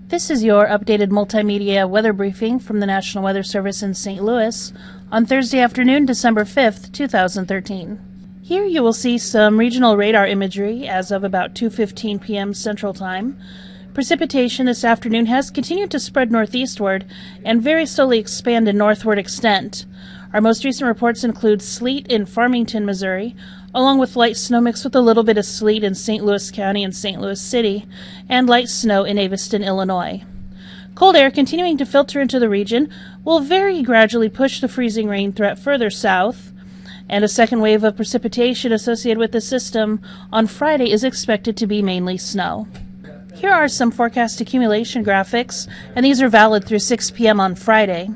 This is your updated multimedia weather briefing from the National Weather Service in St. Louis on Thursday afternoon, December 5th, 2013. Here you will see some regional radar imagery as of about 2:15 p.m. Central Time. Precipitation this afternoon has continued to spread northeastward and very slowly expand in northward extent. Our most recent reports include sleet in Farmington, Missouri, along with light snow mixed with a little bit of sleet in St. Louis County and St. Louis City, and light snow in Aviston, Illinois. Cold air continuing to filter into the region will very gradually push the freezing rain threat further south, and a second wave of precipitation associated with the system on Friday is expected to be mainly snow. Here are some forecast accumulation graphics, and these are valid through 6 p.m. on Friday.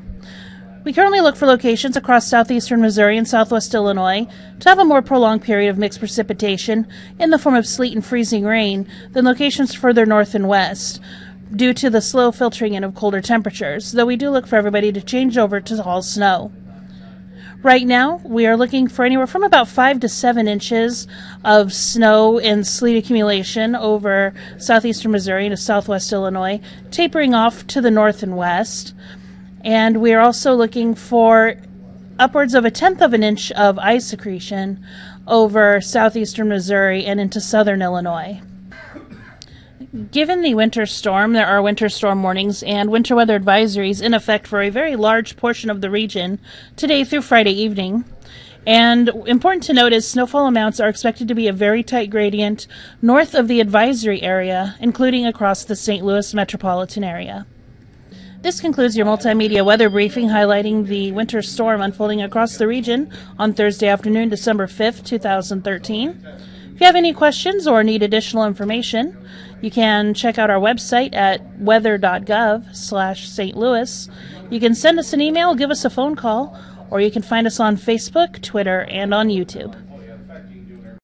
We currently look for locations across southeastern Missouri and southwest Illinois to have a more prolonged period of mixed precipitation in the form of sleet and freezing rain than locations further north and west, due to the slow filtering in of colder temperatures, though we do look for everybody to change over to haul snow. Right now, we are looking for anywhere from about 5 to 7 inches of snow and sleet accumulation over southeastern Missouri and southwest Illinois, tapering off to the north and west. And we are also looking for upwards of 1/10 of an inch of ice accretion over southeastern Missouri and into southern Illinois. Given the winter storm, there are winter storm warnings and winter weather advisories in effect for a very large portion of the region today through Friday evening. And important to note is snowfall amounts are expected to be a very tight gradient north of the advisory area, including across the St. Louis metropolitan area. This concludes your multimedia weather briefing highlighting the winter storm unfolding across the region on Thursday afternoon, December 5th, 2013. If you have any questions or need additional information, you can check out our website at weather.gov/St. Louis. You can send us an email, give us a phone call, or you can find us on Facebook, Twitter, and on YouTube.